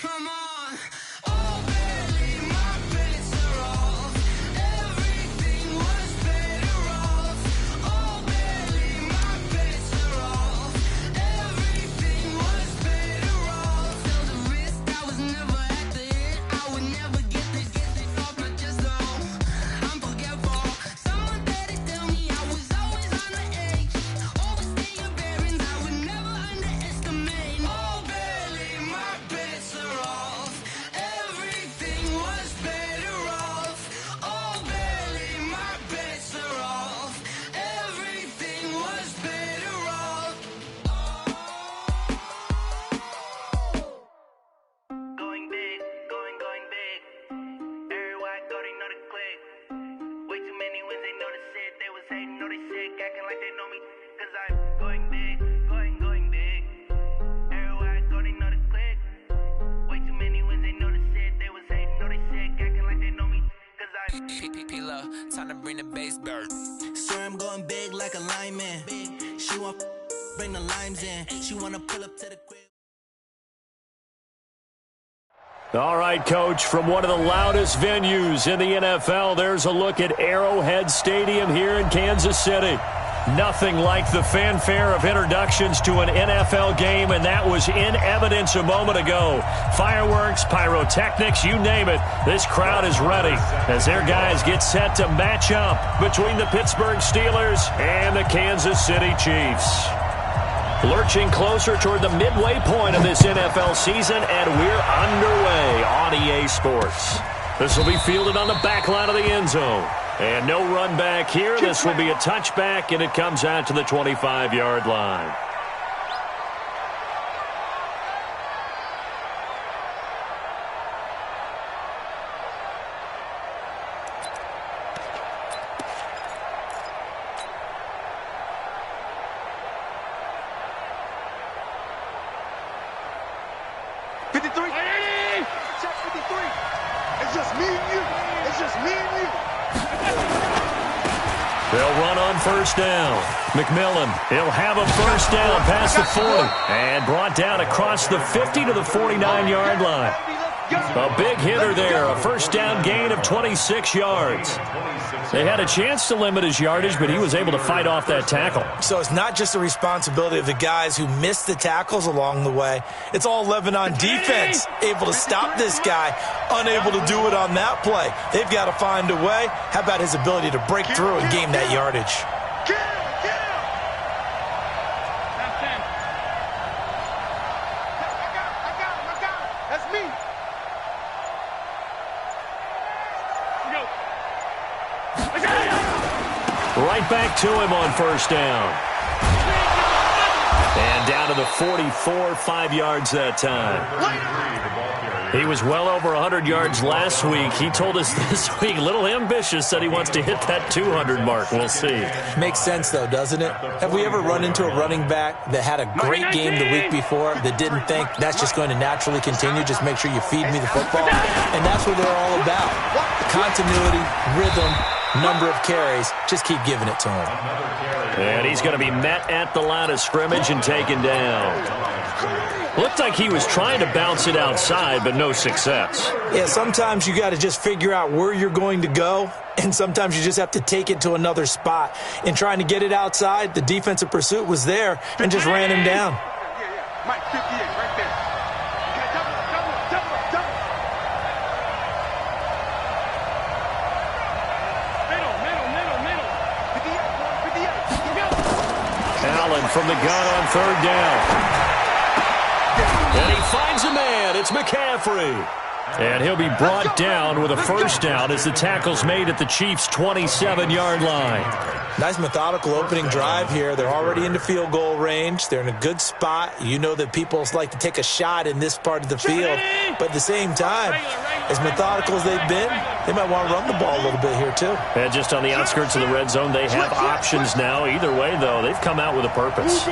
Come on. Oh, barely, my bets are off. Everything was better off. Oh, barely, my bets are off. Everything was better off. Felt the risk, I was never at the hit. I would never get this off my chest, though. I'm forgetful. Someone better tell me I was always on the edge. Overstay your bearings, I would never underestimate. Oh, barely, my bets are off. Everything was better off. Oh, barely, my bets are off. Everything was better off. Going big, going big. Everywhere I go, they know the click. Way too many wins, they know the shit. They was hating, know they sick, acting like they know me. Cause I'm going big, going big. Everywhere I go, they know the click. Way too many wins, they know the shit. They was hating, know they sick, acting like they know me. Cause I'm P-P-P-Lo, time to bring the bass bird. Swear I'm going big like a lineman. She want bring the limes in. She wanna pull up to the crib. All right, Coach, from one of the loudest venues in the NFL, there's a look at Arrowhead Stadium here in Kansas City. Nothing like the fanfare of introductions to an NFL game, and that was in evidence a moment ago. Fireworks, pyrotechnics, you name it. This crowd is ready as their guys get set to match up between the Pittsburgh Steelers and the Kansas City Chiefs. Lurching closer toward the midway point of this NFL season, and we're underway on EA Sports. This will be fielded on the back line of the end zone. And no run back here. This will be a touchback, and it comes out to the 25-yard line. They'll run on first down. McMillan, he'll have a first down past the 40. And brought down across the 50 to the 49-yard line. A big hitter there, a first down gain of 26 yards. They had a chance to limit his yardage, but he was able to fight off that tackle. So it's not just the responsibility of the guys who missed the tackles along the way. It's all Lebanon defense, able to stop this guy, unable to do it on that play. They've got to find a way. How about his ability to break through and gain that yardage? Right back to him on first down. And down to the 44, 5 yards that time. He was well over 100 yards last week. He told us this week, a little ambitious, said he wants to hit that 200 mark. We'll see. Makes sense, though, doesn't it? Have we ever run into a running back that had a great game the week before that didn't think that's just going to naturally continue? Just make sure you feed me the football. And that's what they're all about. Continuity, rhythm, number of carries. Just keep giving it to him. And he's going to be met at the line of scrimmage and taken down. Looked like he was trying to bounce it outside, but no success. Yeah, sometimes you got to just figure out where you're going to go, and sometimes you just have to take it to another spot. In trying to get it outside, the defensive pursuit was there and just ran him down. Mike, 58, right there. Allen from the gun on third down. And he finds a man. It's McCaffrey. And he'll be brought down with a first down as the tackle's made at the Chiefs' 27-yard line. Nice methodical opening drive here. They're already into field goal range. They're in a good spot. You know that people like to take a shot in this part of the field. But at the same time, as methodical as they've been, they might want to run the ball a little bit here too. And just on the outskirts of the red zone, they have options now. Either way, though, they've come out with a purpose.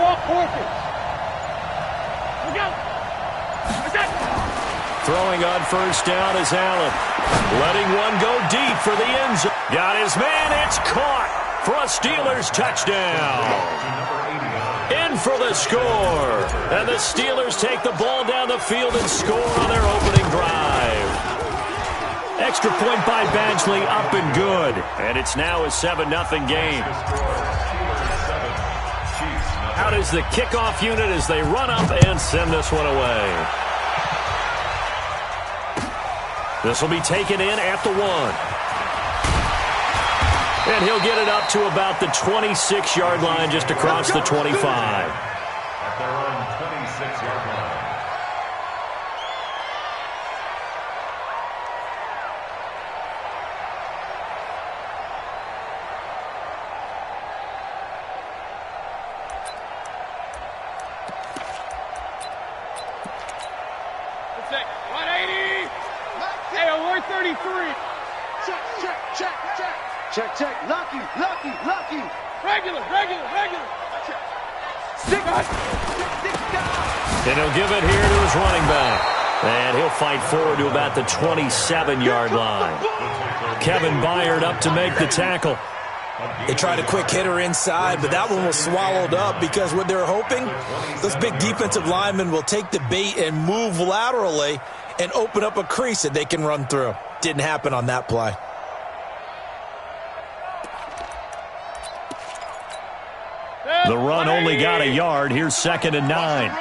Throwing on first down is Allen. Letting one go deep for the end zone. Got his man. It's caught for a Steelers touchdown. In for the score. And the Steelers take the ball down the field and score on their opening drive. Extra point by Badgley, up and good. And it's now a 7-0 game. Out is the kickoff unit as they run up and send this one away. This will be taken in at the 1. And he'll get it up to about the 26-yard line, just across the 25. At their own 26-yard line. Check. Lucky. Regular. Stick. And he'll give it here to his running back. And he'll fight forward to about the 27-yard line. Kevin Byard up to make the tackle. They tried a quick hitter inside, but that one was swallowed up because what they're hoping, those big defensive linemen will take the bait and move laterally and open up a crease that they can run through. Didn't happen on that play. The run only got a yard. Here's 2nd and 9. Run.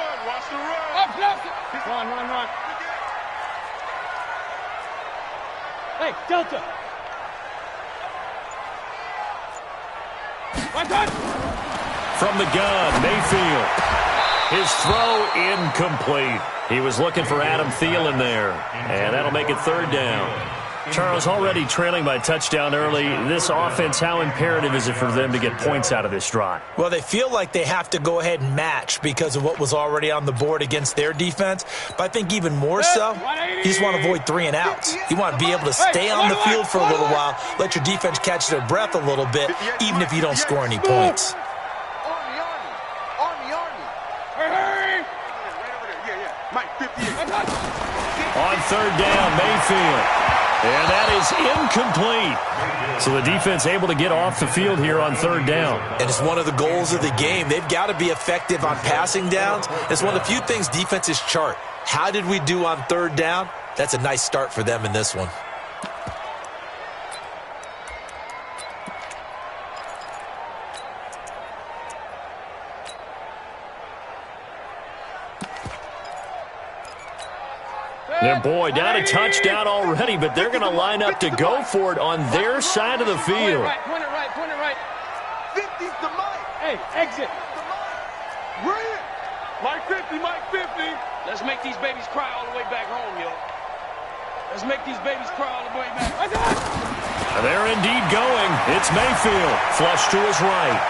Hey, Delta. From the gun, Mayfield. His throw incomplete. He was looking for Adam Thielen there. And that'll make it 3rd down. Charles, already trailing by touchdown early. This offense, how imperative is it for them to get points out of this drive? Well, they feel like they have to go ahead and match because of what was already on the board against their defense. But I think even more so, you just want to avoid 3 and outs. You want to be able to stay on the field for a little while, let your defense catch their breath a little bit, even if you don't score any points. Hurry! Yeah. Mike, 58. On 3rd down, Mayfield. And that is incomplete. So the defense able to get off the field here on 3rd down. And it's one of the goals of the game. They've got to be effective on passing downs. It's one of the few things defenses chart. How did we do on 3rd down? That's a nice start for them in this one. And boy, down a touchdown already, but they're going to line up to go for it on their side of the field. Point it right. 50's the Mike. Hey, exit. Bring it. Mike 50. Let's make these babies cry all the way back home, yo. Let's make these babies cry all the way back. They're indeed going. It's Mayfield, flush to his right.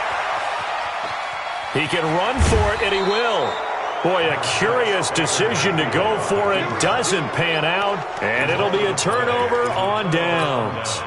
He can run for it, and he will. Boy, a curious decision to go for it. Doesn't pan out, and it'll be a turnover on downs.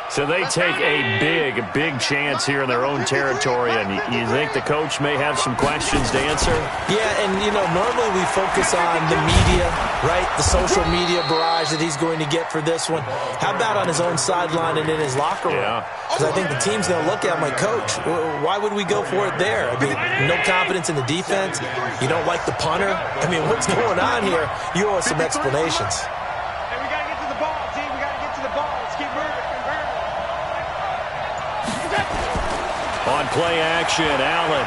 So they take a big chance here in their own territory, and you think the coach may have some questions to answer? Yeah, and, normally we focus on the media, right? The social media barrage that he's going to get for this one. How about on his own sideline and in his locker room? Yeah. Because I think the team's going to look at him like, Coach, why would we go for it there? I mean, no confidence in the defense. You don't like the punter. I mean, what's going on here? You owe us some explanations. Hey, we got to get to the ball, team. We got to get to the ball. Let's keep moving. On play action, Allen.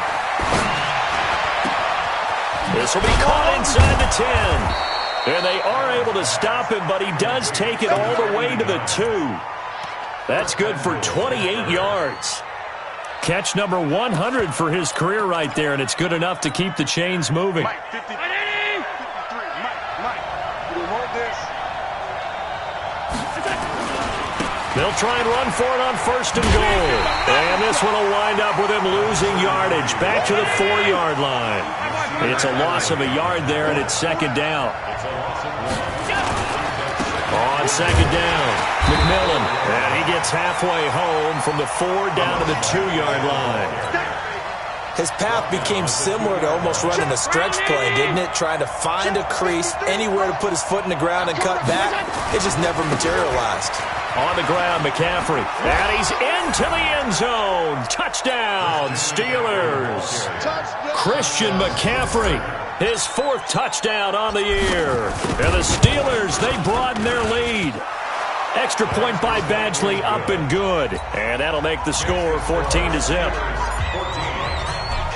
This will be caught inside the 10. And they are able to stop him, but he does take it all the way to the 2. That's good for 28 yards. Catch number 100 for his career right there, and it's good enough to keep the chains moving. Mike 53. 53. Mike. You hold this. They'll try and run for it on 1st and goal. And this one will wind up with him losing yardage back to the 4-yard line. It's a loss of a yard there, and it's 2nd down. On 2nd down, McMillan. And he gets halfway home from the 4 down to the 2-yard line. His path became similar to almost running a stretch play, didn't it? Trying to find a crease, anywhere to put his foot in the ground and cut back. It just never materialized. On the ground, McCaffrey. And he's into the end zone. Touchdown, Steelers. Christian McCaffrey, his 4th touchdown on the year. And the Steelers, they broaden their lead. Extra point by Badgley, up and good. And that'll make the score 14-0.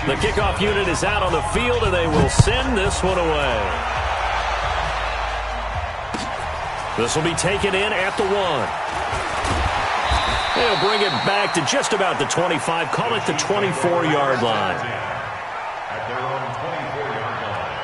The kickoff unit is out on the field, and they will send this one away. This will be taken in at the 1. They'll bring it back to just about the 25. Call it the 24-yard line. At their own 24-yard line.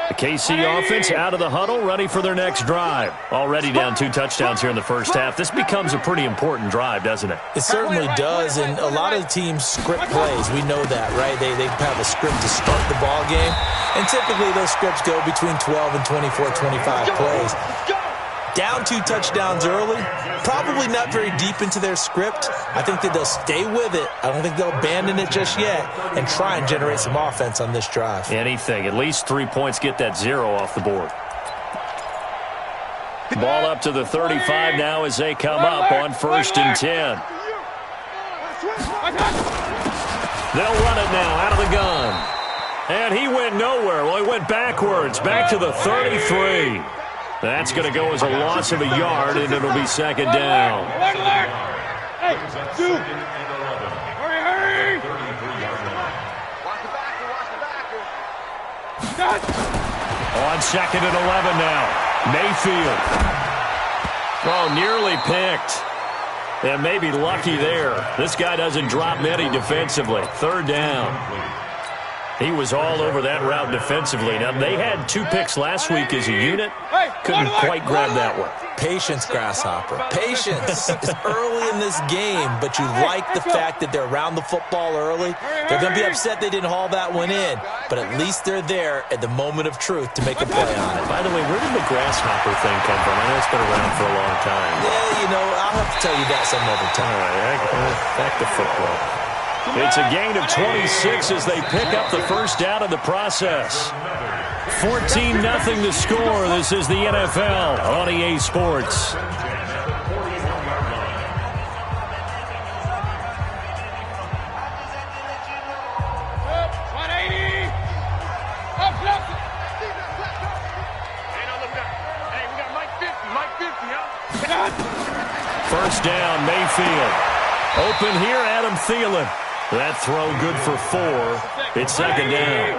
The KC offense out of the huddle, ready for their next drive. Already down 2 touchdowns here in the first half. This becomes a pretty important drive, doesn't it? It certainly does, and a lot of teams script plays. We know that, right? They have a script to start the ball game, and typically those scripts go between 12 and 24, 25 plays. Down 2 touchdowns early, probably not very deep into their script. I think that they'll stay with it. I don't think they'll abandon it just yet and try and generate some offense on this drive. Anything. At least 3 points, get that 0 off the board. Ball up to the 35 now as they come up on 1st and 10. They'll run it now out of the gun. And he went nowhere. Well, he went backwards, back to the 33. That's going to go as a loss of a yard, and it'll be 2nd down. Hey, dude. Hurry. On 2nd and 11 now. Mayfield. Oh, nearly picked. And maybe lucky there. This guy doesn't drop many defensively. 3rd down. He was all over that route defensively. Now, they had 2 picks last week as a unit. Couldn't quite grab that one. Patience, Grasshopper. Patience. It's early in this game, but you like the fact that they're around the football early. They're going to be upset they didn't haul that one in, but at least they're there at the moment of truth to make a play on it. By the way, where did the Grasshopper thing come from? I know it's been around for a long time. Yeah, I'll have to tell you that some other time. All right, back to football. It's a gain of 26 as they pick up the 1st down in the process. 14-0 the score. This is the NFL on EA Sports. First down, Mayfield. Open here, Adam Thielen. That throw good for 4. It's 2nd down.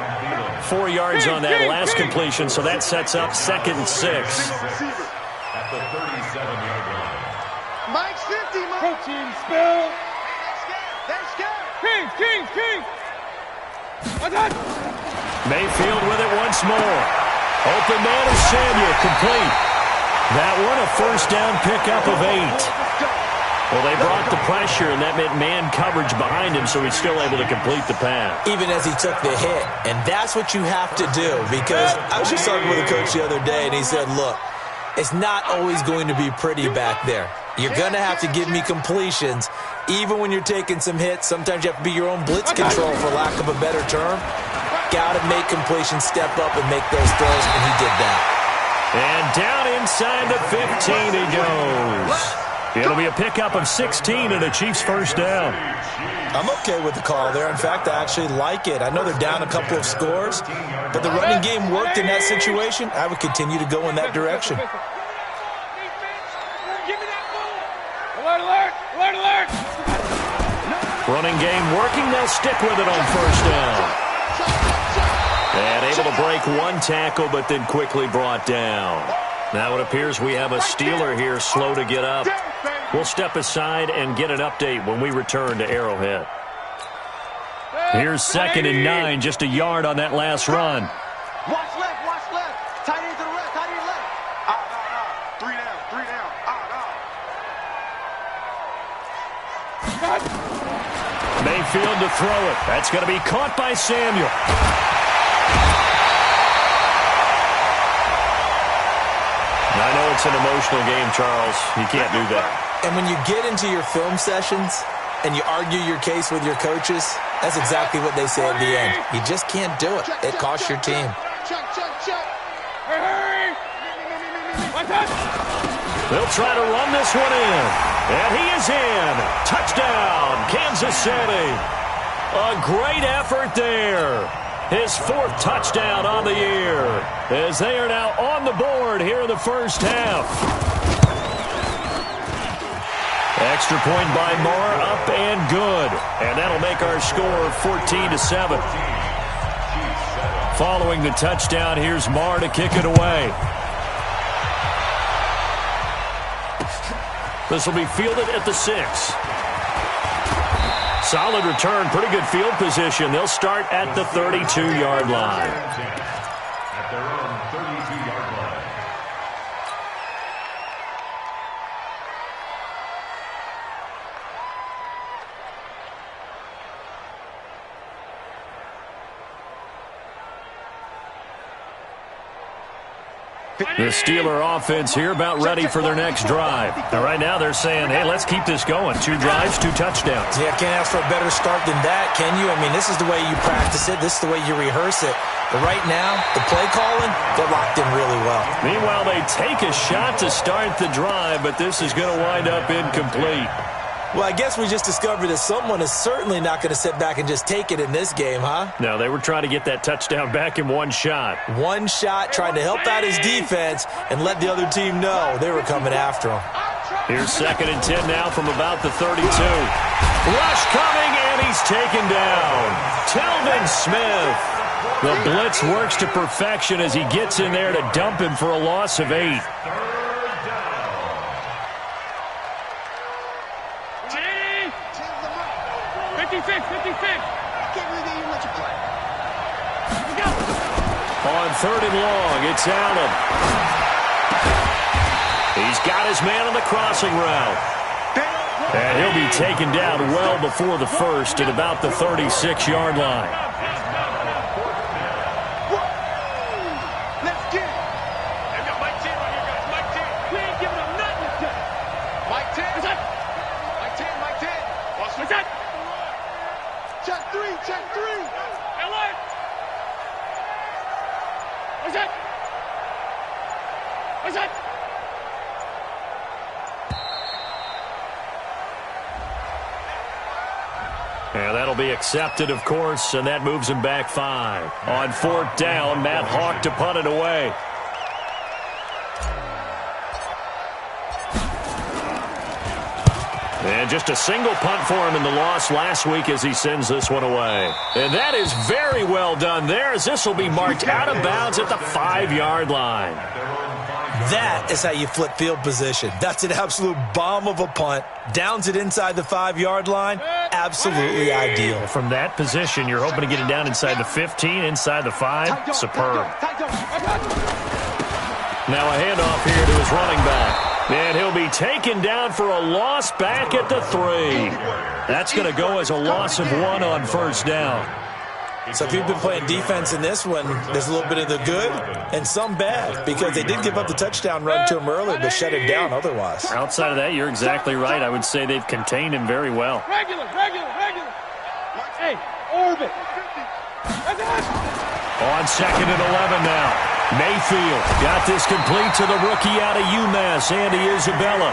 4 yards on that last completion, so that sets up 2nd and 6. At the 37-yard line. Mike's 50, Mike. Protein spill. They're scared. King. Mayfield with it once more. Open man is Samuel, complete. That one a 1st down pickup of 8. Well, they brought the pressure, and that meant man coverage behind him, so he's still able to complete the pass. Even as he took the hit. And that's what you have to do, because I was just talking with a coach the other day, and he said, look, it's not always going to be pretty back there. You're going to have to give me completions. Even when you're taking some hits, sometimes you have to be your own blitz control, for lack of a better term. Got to make completions, step up, and make those throws, and he did that. And down inside the 15 he goes. It'll be a pickup of 16 and a Chiefs 1st down. I'm okay with the call there. In fact, I actually like it. I know they're down a couple of scores, but the running game worked in that situation. I would continue to go in that direction. Alert! Running game working. They'll stick with it on 1st down. And able to break 1 tackle, but then quickly brought down. Now it appears we have a Steeler here slow to get up. We'll step aside and get an update when we return to Arrowhead. Here's 2nd and 9, just a yard on that last run. Watch left. Tight end to the left, tight end left. Out. 3 down. Out. Mayfield to throw it. That's going to be caught by Samuel. I know it's an emotional game, Charles. You can't do that. And when you get into your film sessions and you argue your case with your coaches, That's exactly what they say at the end. You just can't do it. It costs your team. Check, check, check. Hurry! They'll try to run this one in. And he is in. Touchdown, Kansas City. A great effort there. His 4th touchdown on the year, as they are now on the board here in the first half. Extra point by Marr, up and good. And that'll make our score 14-7. Following the touchdown, here's Marr to kick it away. This will be fielded at the 6. Solid return, pretty good field position. They'll start at the 32-yard line. At their own 32-yard line. The Steeler offense here about ready for their next drive. And right now they're saying, hey, let's keep this going. 2 drives, 2 touchdowns. Yeah, can't ask for a better start than that, can you? I mean, this is the way you practice it. This is the way you rehearse it. But right now, the play calling, they're locked in really well. Meanwhile, they take a shot to start the drive, but this is going to wind up incomplete. Well, I guess we just discovered that someone is certainly not going to sit back and just take it in this game, huh? No, they were trying to get that touchdown back in one shot. One shot, trying to help out his defense and let the other team know they were coming after him. Here's 2nd and 10 now from about the 32. Rush coming, and he's taken down. Telvin Smith. The blitz works to perfection as he gets in there to dump him for a loss of 8. 56. Can't really get you much of play. On 3rd and long, it's Allen. He's got his man on the crossing route. And he'll be taken down well before the first at about the 36-yard line. Let's get it. They've got Mike 10 right here, guys. Mike 10. We ain't giving them nothing today. Mike 10. What's that? Mike 10, Mike 10. What's that? Check 3, check 3. LA. What's that? What's that? And that'll be accepted, of course, and that moves him back 5. On 4th down, Matt Hawk to punt it away. And just a single punt for him in the loss last week as he sends this one away. And that is very well done there, as this will be marked out of bounds at the 5-yard line. That is how you flip field position. That's an absolute bomb of a punt. Downs it inside the 5-yard line. Absolutely ideal. From that position, you're hoping to get it down inside the 15, inside the 5. Superb. Now a handoff here to his running back. And he'll be taken down for a loss back at the 3. That's going to go as a loss of 1 on 1st down. So if you've been playing defense in this one, there's a little bit of the good and some bad, because they did give up the touchdown run to him earlier, but shut him down otherwise. Outside of that, you're exactly right. I would say they've contained him very well. Regular. Hey, orbit. On 2nd and 11 now. Mayfield got this complete to the rookie out of UMass, Andy Isabella.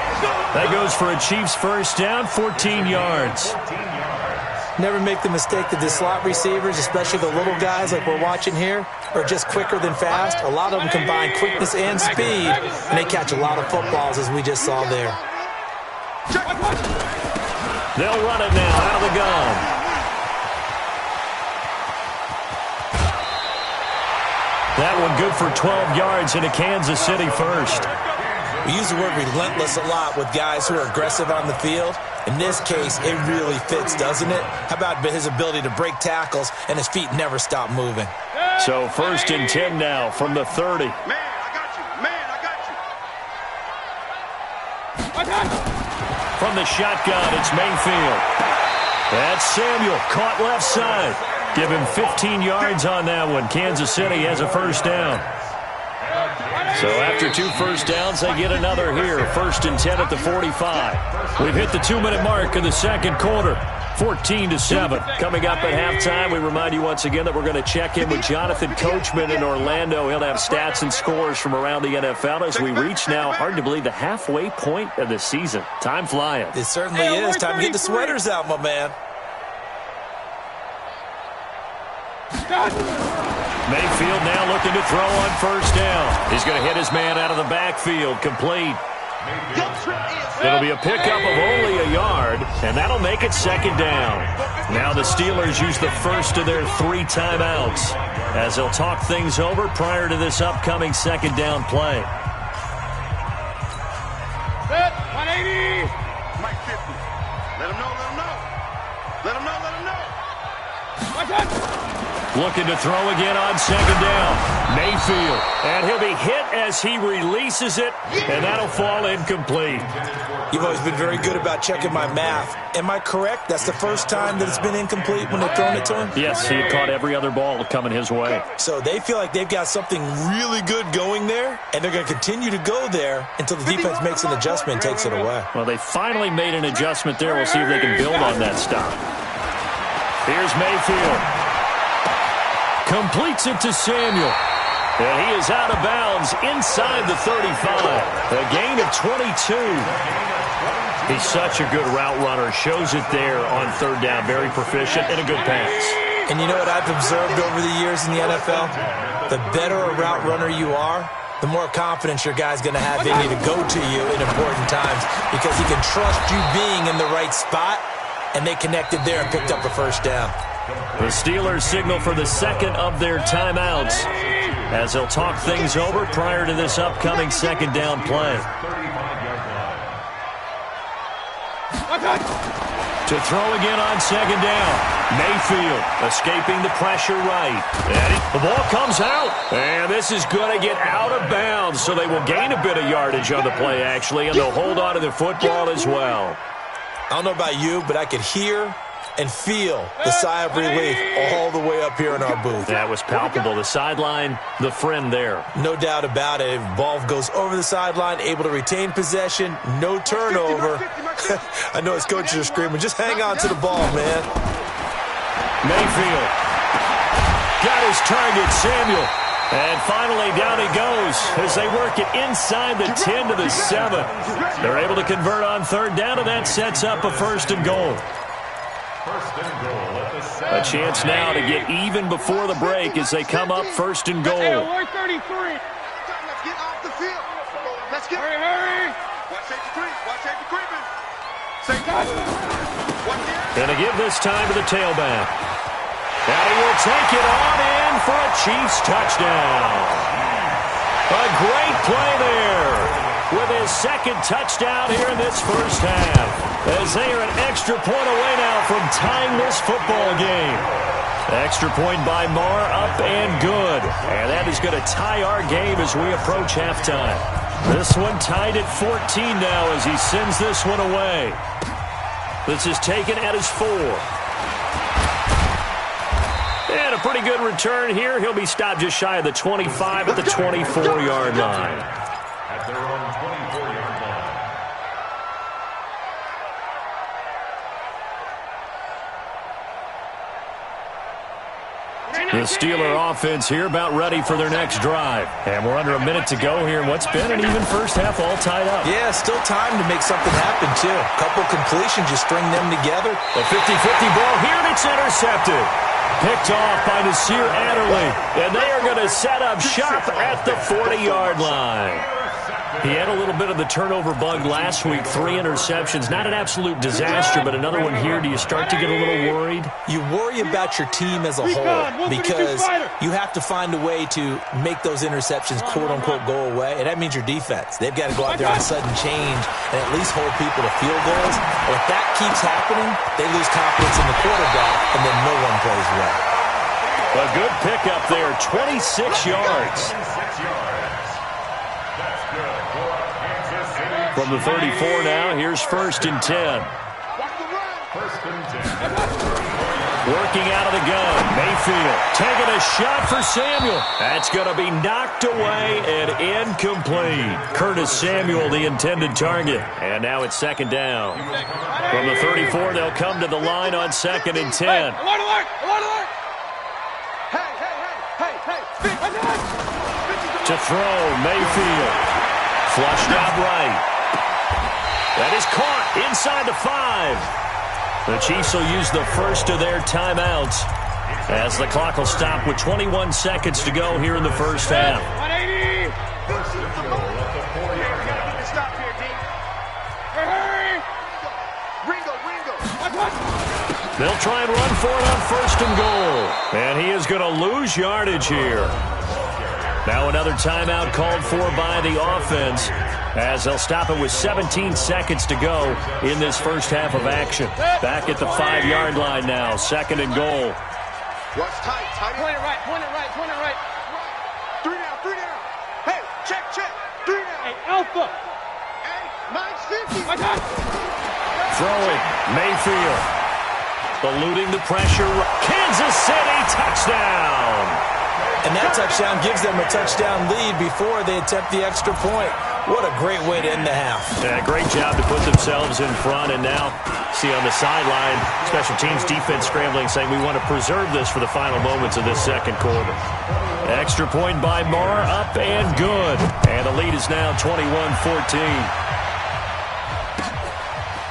That goes for a Chiefs first down, 14 yards. Never make the mistake that the slot receivers, especially the little guys like we're watching here, are just quicker than fast. A lot of them combine quickness and speed, and they catch a lot of footballs, as we just saw there. They'll run it now out of the gun. That one good for 12 yards in a Kansas City first. We use the word relentless a lot with guys who are aggressive on the field. In this case, it really fits, doesn't it? How about his ability to break tackles and his feet never stop moving? So 1st and 10 now from the 30. Man, I got you. From the shotgun, it's Mayfield. That's Samuel, caught left side. Give him 15 yards on that one. Kansas City has a first down. So after 2 first downs, they get another here. 1st and 10 at the 45. We've hit the 2-minute mark in the 2nd quarter. 14-7. Coming up at halftime, we remind you once again that we're going to check in with Jonathan Coachman in Orlando. He'll have stats and scores from around the NFL as we reach now, hard to believe, the halfway point of the season. Time flying. It certainly is. Time to get the sweaters out, my man. Mayfield now looking to throw on first down. He's going to hit his man out of the backfield. Complete. It'll be a pickup of only a yard, and that'll make it second down. Now the Steelers use the first of their 3 timeouts as they'll talk things over prior to this upcoming second down play. Set, 180. Mike 50. Let him know, let him know. Let him know, let him know. Watch out. Looking to throw again on second down. Mayfield. And he'll be hit as he releases it, and that'll fall incomplete. You've always been very good about checking my math. Am I correct? That's the first time that it's been incomplete when they've thrown it to him? Yes, he had caught every other ball coming his way. So they feel like they've got something really good going there, and they're going to continue to go there until the defense makes an adjustment and takes it away. Well, they finally made an adjustment there. We'll see if they can build on that stop. Here's Mayfield. Completes it to Samuel. And he is out of bounds inside the 35. A gain of 22. He's such a good route runner. Shows it there on third down. Very proficient and a good pass. And you know what I've observed over the years in the NFL? The better a route runner you are, the more confidence your guy's going to have in you to go to you in important times because he can trust you being in the right spot, and they connected there and picked up a first down. The Steelers signal for the second of their timeouts as they'll talk things over prior to this upcoming second down play. To throw again on second down. Mayfield escaping the pressure right. And the ball comes out. And this is going to get out of bounds, so they will gain a bit of yardage on the play, actually, and they'll hold on to the football as well. I don't know about you, but I could hear and feel the sigh of relief all the way up here in our booth. That was palpable. The sideline, the friend there. No doubt about it. Ball goes over the sideline, able to retain possession, no turnover. I know his coaches are screaming, just hang on to the ball, man. Mayfield got his target, Samuel. And finally, down he goes as they work it inside the 10 to the 7. They're able to convert on third down, and that sets up a first and goal. A chance now to get even before the break as they come up first and goal. Let's get off the field. Let's get. Hurry. Watch safety creep. Watch safety creeping. Safety. And to give this time to the tailback. And he will take it on in for a Chiefs touchdown. A great play there with his second touchdown here in this first half. As they are an extra point away now from tying this football game. Extra point by Marr, up and good. And that is going to tie our game as we approach halftime. This one tied at 14 now as he sends this one away. This is taken at his 4. And a pretty good return here. He'll be stopped just shy of the 25 at the 24-yard line. At their own 24-yard line. The Steeler offense here about ready for their next drive. And we're under a minute to go here in what's been an even first half all tied up. Yeah, still time to make something happen, too. A couple completions, just string them together. A 50-50 ball here, and it's intercepted. Picked off by Nasir Adderley. And they are going to set up shop at the 40-yard line. He had a little bit of the turnover bug last week, 3 interceptions. Not an absolute disaster, but another one here. Do you start to get a little worried? You worry about your team as a whole because you have to find a way to make those interceptions, quote-unquote, go away, and that means your defense. They've got to go out there on sudden change and at least hold people to field goals. And if that keeps happening, they lose confidence in the quarterback, and then no one plays well. A good pickup there, 26 yards. From the 34 now, here's 1st and 10. Working out of the gun. Mayfield taking a shot for Samuel. That's going to be knocked away and incomplete. Curtis Samuel, the intended target. And now it's second down. From the 34, they'll come to the line on 2nd and 10. Alert, alert, alert, alert. To throw, Mayfield. Flushed out right. That is caught inside the 5. The Chiefs will use the first of their timeouts as the clock will stop with 21 seconds to go here in the first half. 180. Stop here, D. Hurry. Ringo. They'll try and run for it on 1st and goal. And he is going to lose yardage here. Now another timeout called for by the offense as they'll stop it with 17 seconds to go in this first half of action. Back at the 5-yard line now, 2nd and goal. Rush tight. Point it right, point it right, point it right. 3 down. Hey, check. 3 down. Hey, Alpha. Hey, mine's 50. My God. Throwing, Mayfield. Eluding the pressure. Kansas City touchdown. And that touchdown gives them a touchdown lead before they attempt the extra point. What a great way to end the half. Yeah, great job to put themselves in front. And now, see on the sideline, special teams defense scrambling, saying we want to preserve this for the final moments of this second quarter. Extra point by Marr, up and good. And the lead is now 21-14.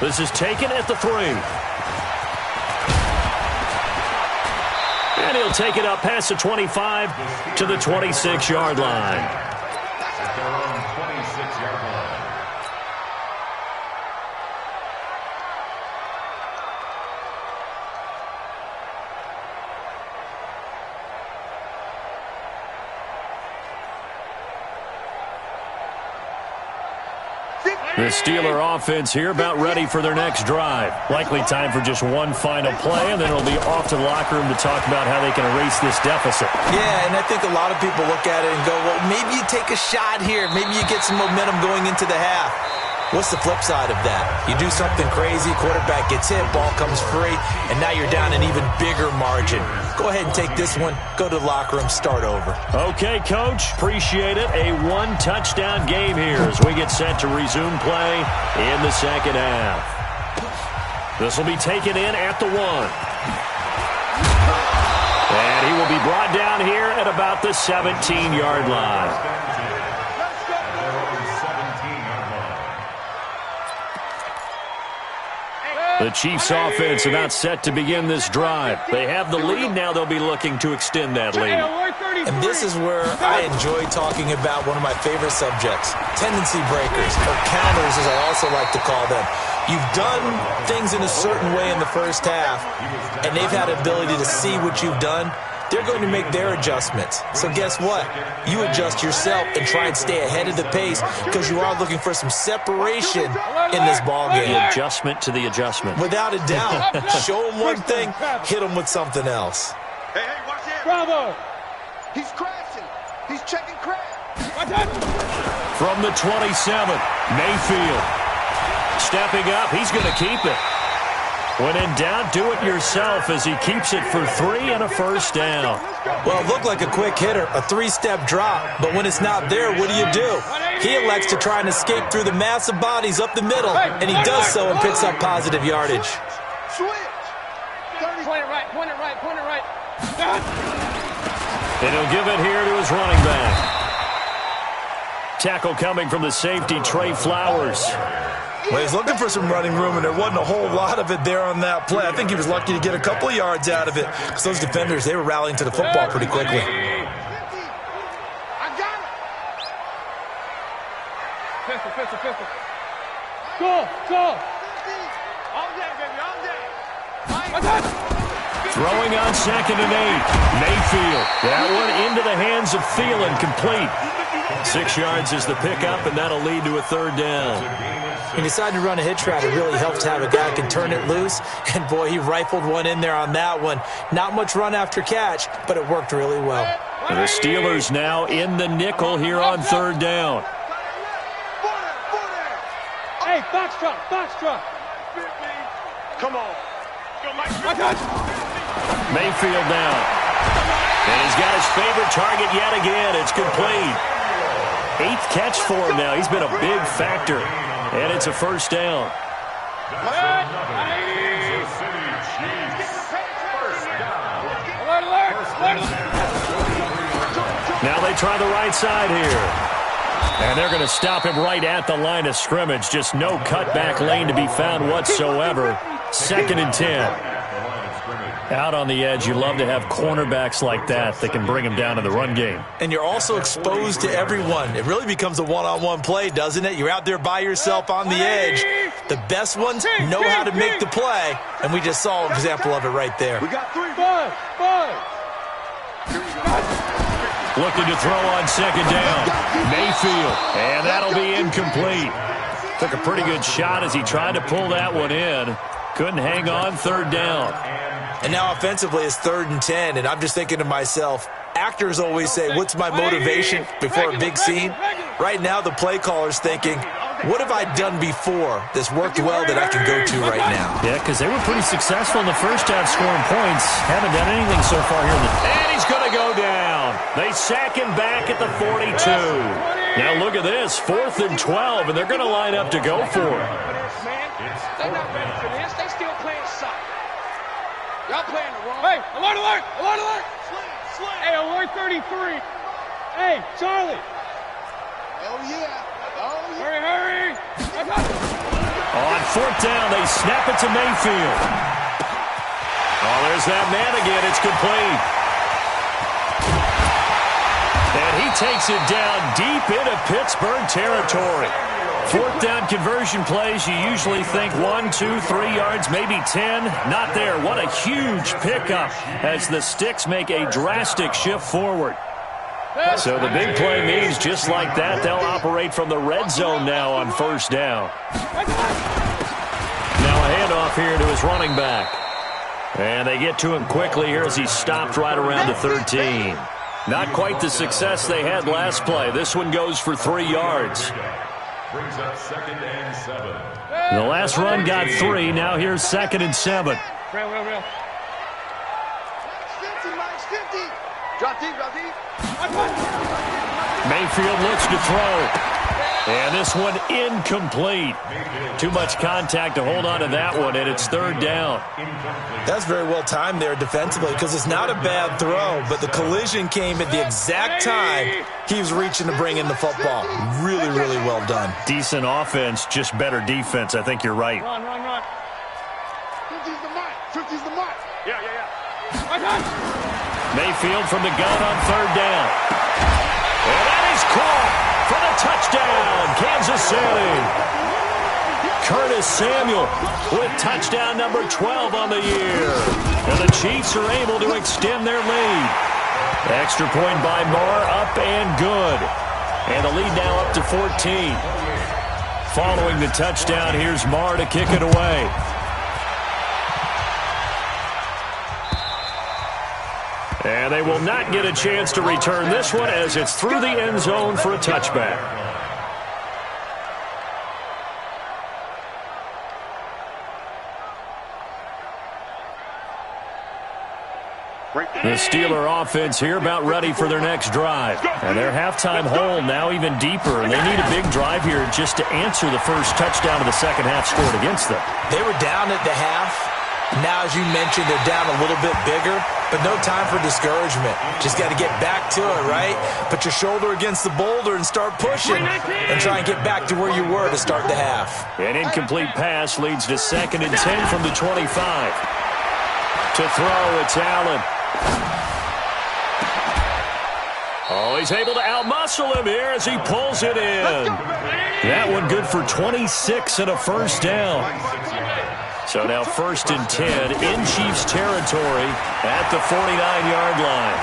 This is taken at the 3. And he'll take it up past the 25 to the 26-yard line. At their own 26-yard line. The Steeler offense here about ready for their next drive. Likely time for just one final play, and then it'll be off to the locker room to talk about how they can erase this deficit. Yeah, and I think a lot of people look at it and go, well, maybe you take a shot here. Maybe you get some momentum going into the half. What's the flip side of that? You do something crazy, quarterback gets hit, ball comes free, and now you're down an even bigger margin. Go ahead and take this one, go to the locker room, start over. Okay, Coach, appreciate it. A one-touchdown game here as we get set to resume play in the second half. This will be taken in at the 1. And he will be brought down here at about the 17-yard line. The Chiefs offense about set to begin this drive. They have the lead. Now they'll be looking to extend that lead. And this is where I enjoy talking about one of my favorite subjects, tendency breakers, or counters as I also like to call them. You've done things in a certain way in the first half, and they've had the ability to see what you've done. They're going to make their adjustments. So guess what? You adjust yourself and try and stay ahead of the pace because you are looking for some separation in this ballgame. The adjustment to the adjustment. Without a doubt. Show them one thing, hit them with something else. Hey, watch it. Bravo. He's crashing. He's checking crash. From the 27, Mayfield. Stepping up, he's going to keep it. When in doubt, do it yourself as he keeps it for 3 and a first down. Well, it looked like a quick hitter, a 3-step drop, but when it's not there, what do? He elects to try and escape through the massive bodies up the middle, and he does so and picks up positive yardage. Switch. Point it right, point it right, point it right. And he'll give it here to his running back. Tackle coming from the safety, Trey Flowers. Well, he's looking for some running room, and there wasn't a whole lot of it there on that play. I think he was lucky to get a couple of yards out of it because those defenders, they were rallying to the football pretty quickly. I got it. Pistol. Go. All day, baby, all day. Throwing on 2nd and 8. Mayfield. That one into the hands of Thielen, complete. 6 yards is the pickup, and that'll lead to a third down. He decided to run a hitch route. It really helps to have a guy who can turn it loose. And, boy, he rifled one in there on that one. Not much run after catch, but it worked really well. The Steelers now in the nickel here on third down. Hey, Foxtrot. Come on. My touch. Mayfield now. And he's got his favorite target yet again. It's complete. 8th catch for him now. He's been a big factor. And it's a first down. Now they try the right side here. And they're going to stop him right at the line of scrimmage. Just no cutback lane to be found whatsoever. 2nd and 10. Out on the edge, you love to have cornerbacks like that can bring him down in the run game. And you're also exposed to everyone. It really becomes a one-on-one play, doesn't it? You're out there by yourself on the edge. The best ones know how to make the play, and we just saw an example of it right there. We got 3. Looking to throw on 2nd down. Mayfield, and that'll be incomplete. Took a pretty good shot as he tried to pull that one in. Couldn't hang on, 3rd down. And now offensively it's 3rd and 10, and I'm just thinking to myself, actors always say, what's my motivation before a big scene? Right now the play caller's thinking, what have I done before that's worked well that I can go to right now? Yeah, because they were pretty successful in the first half scoring points. Haven't done anything so far here. And he's going to go down. They sack him back at the 42. Now look at this, 4th and 12, and they're going to line up to go for it. They're not ready for this. They still playing soft. Y'all playing the wrong. Hey, alert, alert, alert, alert. Hey, alert 33. Hey, Charlie. Oh, yeah. Hurry, hurry. On 4th down, they snap it to Mayfield. Oh, there's that man again. It's complete. And he takes it down deep into Pittsburgh territory. 4th down conversion plays, you usually think 1, 2, 3 yards, maybe 10. Not there. What a huge pickup as the Sticks make a drastic shift forward. So the big play means just like that, they'll operate from the red zone now on 1st down. Now a handoff here to his running back. And they get to him quickly here as he's stopped right around the 13. Not quite the success they had last play. This one goes for 3 yards. Brings up 2nd and 7. The last run got 3. Now here's 2nd and 7. Real. 50. Drop deep. Mayfield looks to throw. And this one incomplete. Too much contact to hold on to that one, and it's 3rd down. That's very well timed there defensively because it's not a bad throw, but the collision came at the exact time he was reaching to bring in the football. Really, really well done. Decent offense, just better defense. I think you're right. Run. 50's the mark. Yeah. Mayfield from the gun on 3rd down. And that is caught for the touchdown, Kansas City. Curtis Samuel with touchdown number 12 on the year. And the Chiefs are able to extend their lead. Extra point by Marr, up and good. And the lead now up to 14. Following the touchdown, here's Marr to kick it away. And they will not get a chance to return this one as it's through the end zone for a touchback. The Steeler offense here about ready for their next drive. And their halftime hole now even deeper. And they need a big drive here just to answer the first touchdown of the second half scored against them. They were down at the half. Now, as you mentioned, they're down a little bit bigger, but no time for discouragement. Just got to get back to it, right? Put your shoulder against the boulder and start pushing and try and get back to where you were to start the half. An incomplete pass leads to 2nd and 10 from the 25. To throw, it's Allen. Oh, he's able to outmuscle him here as he pulls it in. That one good for 26 and a first down. So now 1st and 10 in Chiefs territory at the 49-yard line.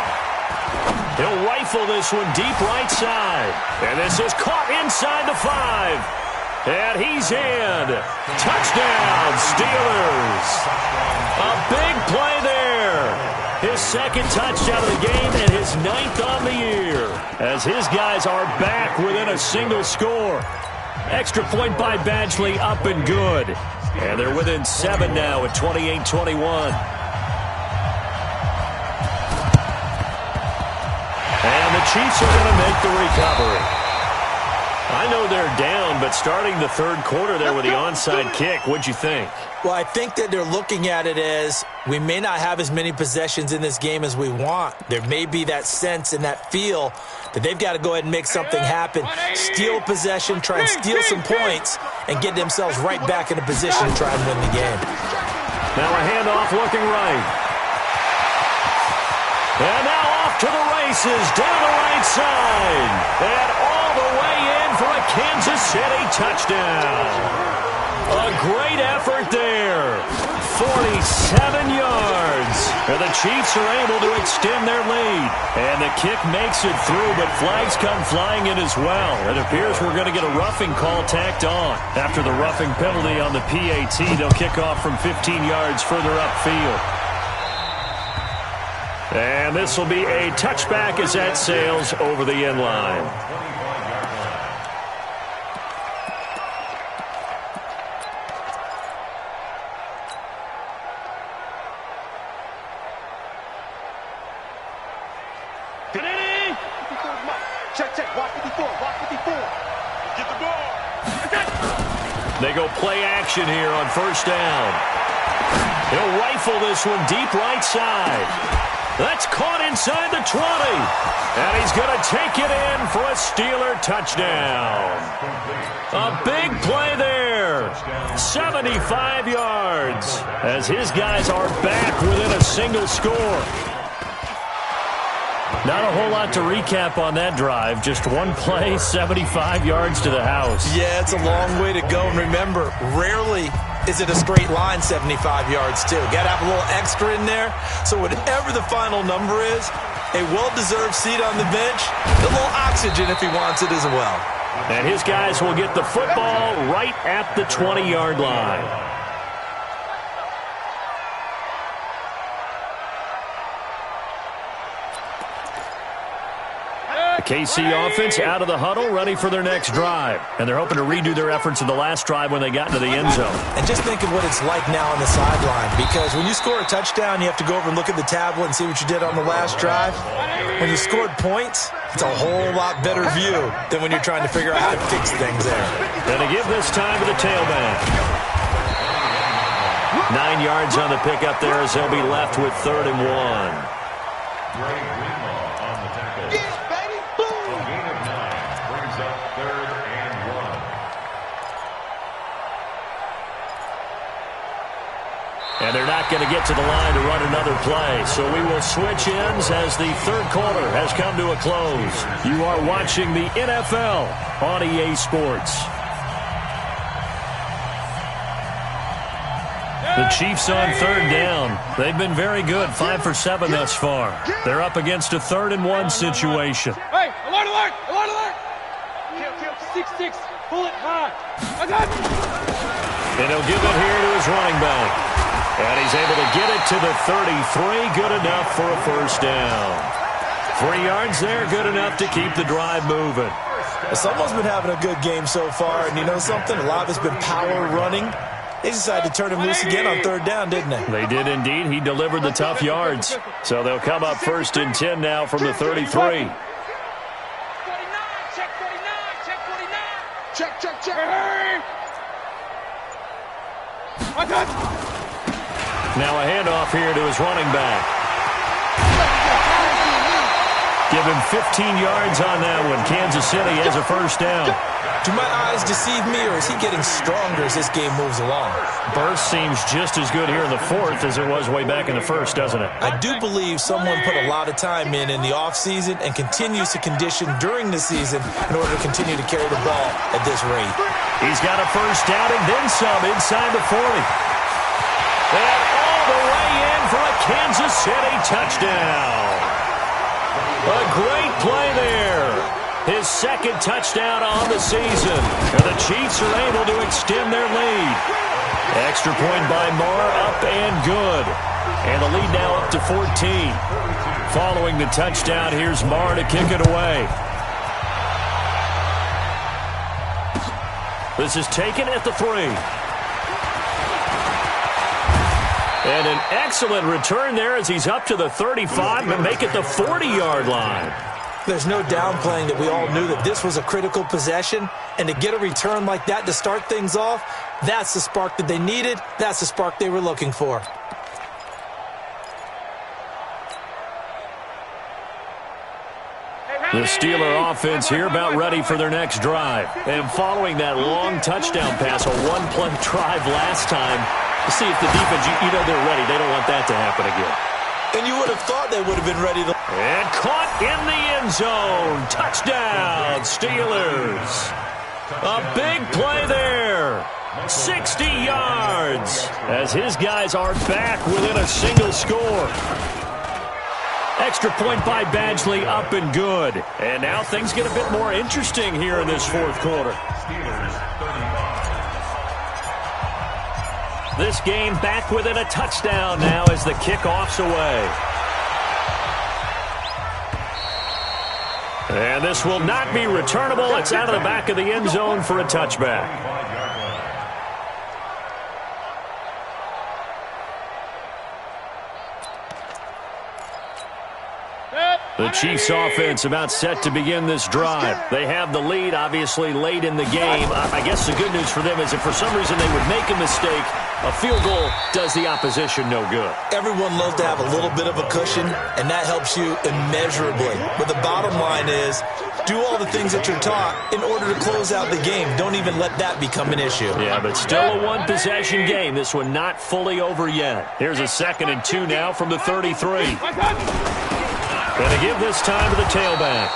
He'll rifle this one deep right side. And this is caught inside the 5. And he's in. Touchdown, Steelers. A big play there. His 2nd touchdown of the game and his 9th on the year. As his guys are back within a single score. Extra point by Badgley, up and good. And they're within 7 now at 28-21. Chiefs are going to make the recovery. I know they're down, but starting the third quarter there with the onside kick, what'd you think? Well, I think that they're looking at it as we may not have as many possessions in this game as we want. There may be that sense and that feel that they've got to go ahead and make something happen, steal possession, try and steal some points, and get themselves right back in a position to try and win the game. Now a handoff looking right. And now off to the races, down the right side. And all the way in for a Kansas City touchdown. A great effort there. 47 yards. And the Chiefs are able to extend their lead. And the kick makes it through, but flags come flying in as well. It appears we're going to get a roughing call tacked on. After the roughing penalty on the PAT, they'll kick off from 15 yards further upfield. And this will be a touchback as that sails over the end line. Check. Watch 54. Get the ball. They go play action here on first down. He'll rifle this one deep right side. That's caught inside the 20. And he's going to take it in for a Steeler touchdown. A big play there. 75 yards as his guys are back within a single score. Not a whole lot to recap on that drive. Just one play, 75 yards to the house. Yeah, it's a long way to go. And remember, rarely is it a straight line 75 yards, too. Got to have a little extra in there. So whatever the final number is, a well-deserved seat on the bench, a little oxygen if he wants it as well. And his guys will get the football right at the 20-yard line. KC offense out of the huddle, ready for their next drive. And they're hoping to redo their efforts in the last drive when they got into the end zone. And just think of what it's like now on the sideline, because when you score a touchdown, you have to go over and look at the tablet and see what you did on the last drive. When you scored points, it's a whole lot better view than when you're trying to figure out how to fix things there. And to give this time to the tailback. 9 yards on the pickup there as they'll be left with 3rd and 1. And they're not going to get to the line to run another play. So we will switch ends as the third quarter has come to a close. You are watching the NFL on EA Sports. The Chiefs on 3rd down. They've been very good, 5 for 7 thus far. They're up against a 3rd and 1 situation. Hey, alert, alert, alert, alert. 6-6, pull it high. I got it. And he'll give it here to his running back. And he's able to get it to the 33. Good enough for a first down. 3 yards there, good enough to keep the drive moving. Well, someone's been having a good game so far, and you know something? A lot of it's been power running. They decided to turn him loose again on 3rd down, didn't they? They did indeed. He delivered the tough yards. So they'll come up 1st and 10 now from the 33. 49, check 49, check 49. Check. Hey. I got it. Now a handoff here to his running back. Give him 15 yards on that one. Kansas City has a first down. Do my eyes deceive me, or is he getting stronger as this game moves along? Burst seems just as good here in the 4th as it was way back in the 1st, doesn't it? I do believe someone put a lot of time in the offseason and continues to condition during the season in order to continue to carry the ball at this rate. He's got a first down and then some inside the 40. And all the way in for a Kansas City touchdown. A great play there. His 2nd touchdown on the season. And the Chiefs are able to extend their lead. Extra point by Marr, up and good. And the lead now up to 14. Following the touchdown, here's Marr to kick it away. This is taken at the 3. And an excellent return there as he's up to the 35 and make it the 40-yard line. There's no downplaying that we all knew that this was a critical possession, and to get a return like that to start things off, that's the spark that they needed. That's the spark they were looking for. The Steeler offense here about ready for their next drive. And following that long touchdown pass, a one-play drive last time, to see if the defense, you know they're ready. They don't want that to happen again. And you would have thought they would have been ready to... And caught in the end zone. Touchdown, Steelers. A big play there. 60 yards as his guys are back within a single score. Extra point by Badgley, up and good. And now things get a bit more interesting here in this fourth quarter. This game back within a touchdown now as the kickoff's away. And this will not be returnable. It's out of the back of the end zone for a touchback. The Chiefs offense about set to begin this drive. They have the lead, obviously, late in the game. I guess the good news for them is if for some reason they would make a mistake, a field goal does the opposition no good. Everyone loves to have a little bit of a cushion, and that helps you immeasurably. But the bottom line is, do all the things that you're taught in order to close out the game. Don't even let that become an issue. Yeah, but still a one-possession game. This one not fully over yet. Here's a 2nd and 2 now from the 33. Going to give this time to the tailback.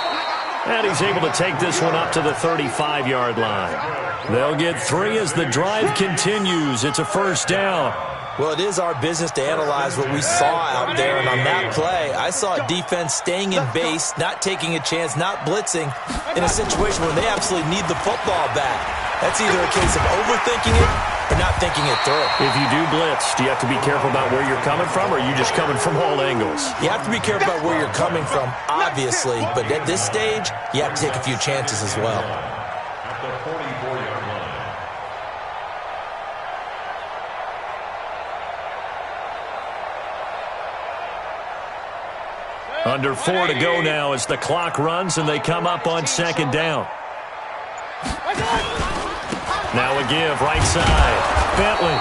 And he's able to take this one up to the 35-yard line. They'll get 3 as the drive continues. It's a first down. Well, it is our business to analyze what we saw out there. And on that play, I saw a defense staying in base, not taking a chance, not blitzing in a situation where they absolutely need the football back. That's either a case of overthinking it or not thinking it through. If you do blitz, do you have to be careful about where you're coming from, or are you just coming from all angles? You have to be careful about where you're coming from, obviously, but at this stage, you have to take a few chances as well. At the 44-yard line. Under 4 to go now as the clock runs and they come up on 2nd down. Now a give, right side. Bentley.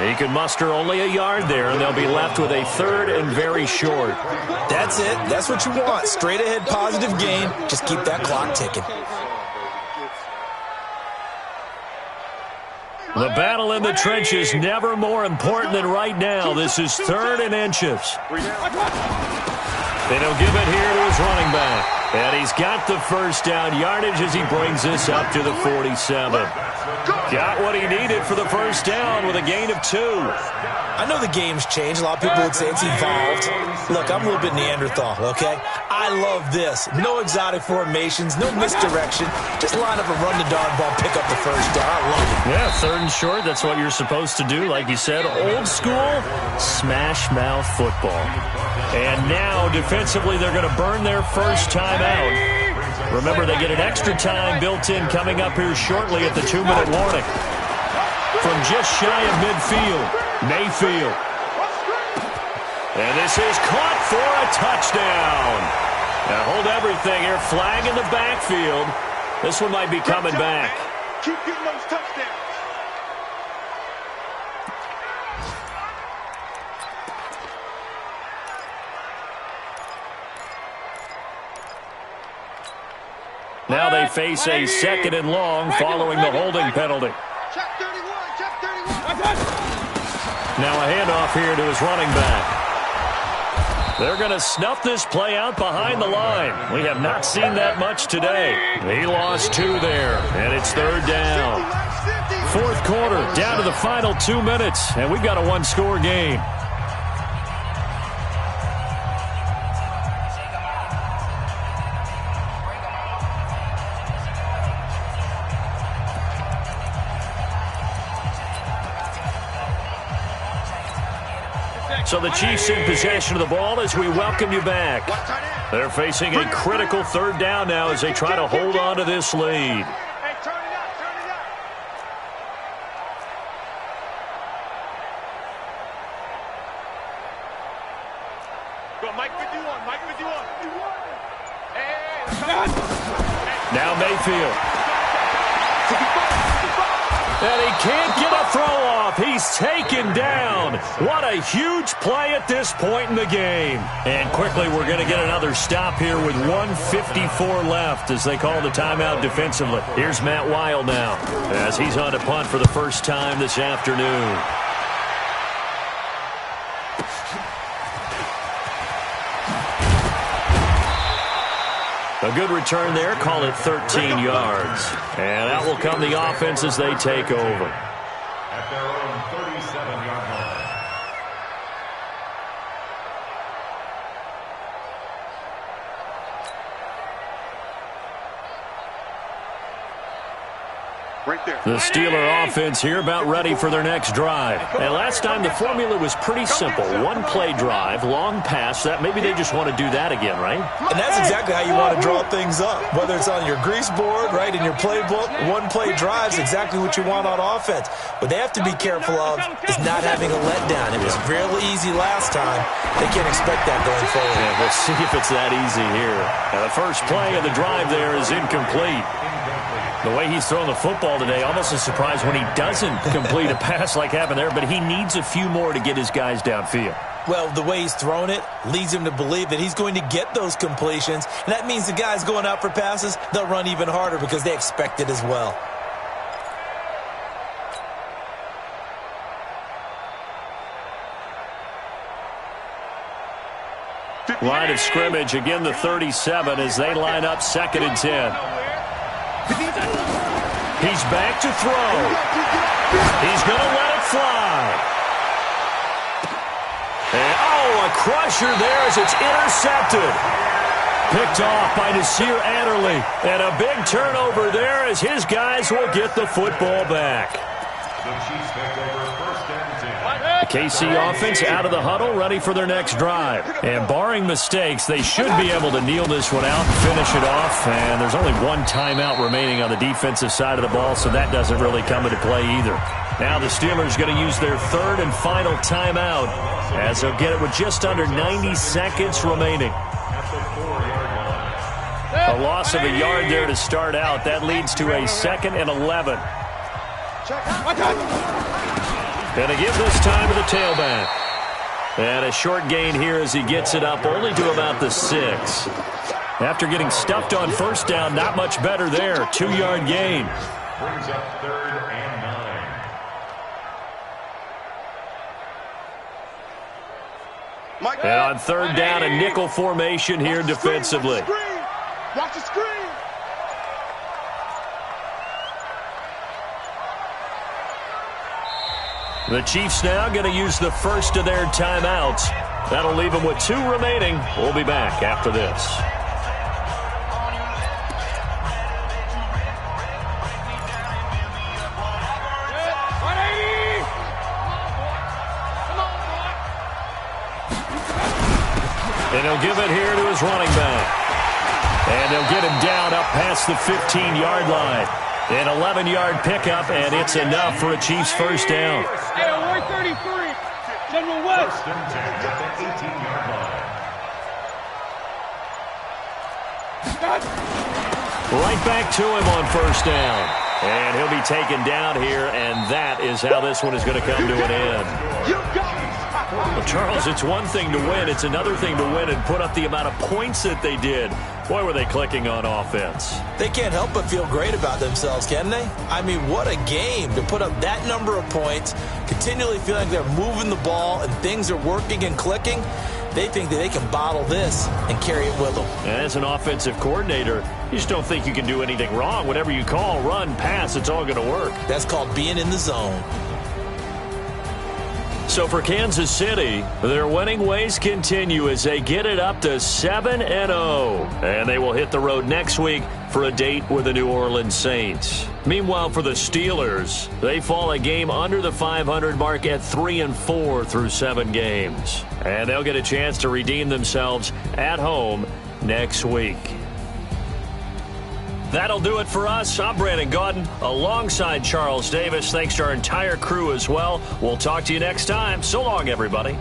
He can muster only a yard there, and they'll be left with a 3rd and very short. That's it. That's what you want. Straight ahead positive gain. Just keep that clock ticking. The battle in the trenches never more important than right now. This is 3rd and inches. And he'll give it here to his running back. And he's got the first down yardage as he brings this up to the 47. Got what he needed for the first down with a gain of 2. I know the game's changed. A lot of people would say it's evolved. Look, I'm a little bit Neanderthal, okay? I love this. No exotic formations, no misdirection. Just line up and run the darn ball, pick up the first down. I love it. Yeah, 3rd and short. That's what you're supposed to do. Like you said, old school smash mouth football. And now, defensively, they're going to burn their first time out. Remember, they get an extra time built in coming up here shortly at the 2-minute warning. From just shy of midfield, Mayfield. And this is caught for a touchdown. Now hold everything here. Flag in the backfield. This one might be coming back. Keep getting those touchdowns. Now they face a 2nd and long following the holding penalty. Check 31, check 31. Now a handoff here to his running back. They're going to snuff this play out behind the line. We have not seen that much today. He lost 2 there, and it's 3rd down. 4th quarter, down to the final 2 minutes, and we've got a 1-score game. So the Chiefs in possession of the ball as we welcome you back. They're facing a critical 3rd down now as they try to hold on to this lead. Hey, turn it up, turn it up. Go, Mike 51, Mike 51. Now Mayfield. And he can't get a throw off. He's taken down. What a huge play at this point in the game. And quickly we're going to get another stop here with 1:54 left as they call the timeout defensively. Here's Matt Weil now as he's on to punt for the first time this afternoon. A good return there. Call it 13 yards. And out will come the offense as they take over. At their own 37-yard line. Right there. The Steeler offense here about ready for their next drive. And last time the formula was pretty simple. One play drive, long pass. That maybe they just want to do that again, right? And that's exactly how you want to draw things up. Whether it's on your grease board, right, in your playbook, one play drive's exactly what you want on offense. What they have to be careful of is not having a letdown. It was real easy last time. They can't expect that going forward. Yeah, we'll see if it's that easy here. Now the first play of the drive there is incomplete. The way he's throwing the football today, almost a surprise when he doesn't complete a pass like happened there, but he needs a few more to get his guys downfield. Well, the way he's thrown it leads him to believe that he's going to get those completions, and that means the guys going out for passes, they'll run even harder because they expect it as well. Line of scrimmage, again the 37 as they line up 2nd and 10. He's back to throw. He's going to let it fly. And, a crusher there as it's intercepted. Picked off by Nasir Adderley. And a big turnover there as his guys will get the football back. The Chiefs take over 1st and 10. The KC offense out of the huddle, ready for their next drive. And barring mistakes, they should be able to kneel this one out and finish it off. And there's only one timeout remaining on the defensive side of the ball, so that doesn't really come into play either. Now the Steelers going to use their 3rd and final timeout as they'll get it with just under 90 seconds remaining. A loss of a yard there to start out. That leads to a 2nd and 11. And they give this time to the tailback. And a short gain here as he gets it up only to about the 6. After getting stuffed on 1st down, not much better there. 2-yard gain. Brings up 3rd and 9. And on 3rd down, a nickel formation here defensively. Watch the screen. The Chiefs now going to use the first of their timeouts. That'll leave them with 2 remaining. We'll be back after this. And he'll give it here to his running back. And they'll get him down up past the 15-yard line. An 11-yard pickup, and it's enough for a Chiefs 1st down. Hey, 133. General West. 1st and 10 at the 18-yard line. Right back to him on 1st down. And he'll be taken down here, and that is how this one is going to come to an end. You got it. Well, Charles, it's one thing to win. It's another thing to win and put up the amount of points that they did. Boy, were they clicking on offense. They can't help but feel great about themselves, can they? I mean, what a game to put up that number of points, continually feel like they're moving the ball and things are working and clicking. They think that they can bottle this and carry it with them. And as an offensive coordinator, you just don't think you can do anything wrong. Whatever you call, run, pass, it's all going to work. That's called being in the zone. So for Kansas City, their winning ways continue as they get it up to 7-0. And they will hit the road next week for a date with the New Orleans Saints. Meanwhile, for the Steelers, they fall a game under the 500 mark at 3-4 through 7 games. And they'll get a chance to redeem themselves at home next week. That'll do it for us. I'm Brandon Gaudin alongside Charles Davis. Thanks to our entire crew as well. We'll talk to you next time. So long, everybody.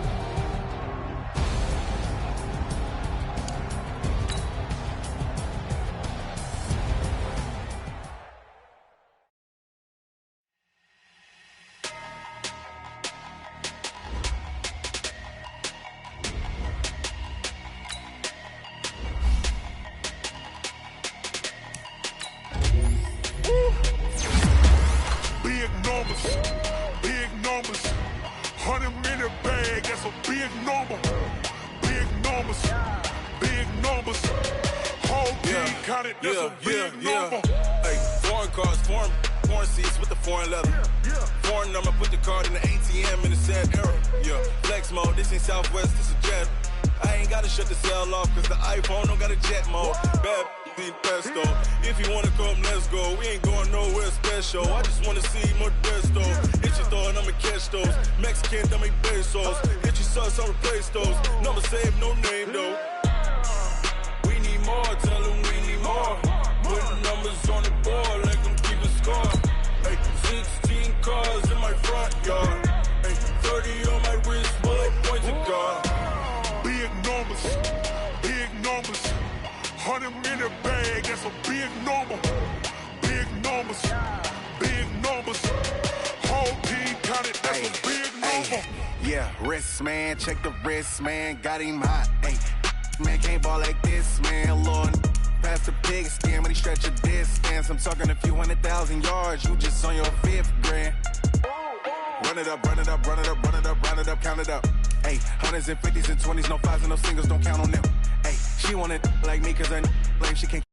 100 minute bag, that's a big number. Big numbers, big numbers. Whole team counted, that's a big number. Hey, foreign cars, foreign seats with the foreign leather. Foreign number, put the card in the ATM in the sad era. Yeah, flex mode, this ain't Southwest, this is jet. I ain't gotta shut the cell off, cause the iPhone don't got a jet mode. Bad be pesto. If you wanna come, let's go. We ain't going nowhere special. I just wanna see more Modesto. Hit your throw and I'ma catch those. Mexican, dummy pesos. Hit your sauce, I'll replace those. Number save, no name though. We need more, tell them we need more. Put numbers on the board, let them keep a score. Hey, 16 cars in my front yard. Hey, 30 on my wrist, bullet pointed guard. Big numbers, big numbers. 100 minute bag, that's a big number. Big numbers, big numbers. Whole team counted, that's a big number. Yeah, wrist man, check the wrist man, got him hot. Ay, man can't ball like this, man. Lord, past the pig skin when he stretch a distance. I'm talking a few 100,000 yards, you just on your 5th grand. Run it up, run it up, run it up, run it up, run it up, count it up. Ay, hundreds and 50s and 20s, no 5s and no singles, don't count on them. Ay, she want it like me cause her lame, she can't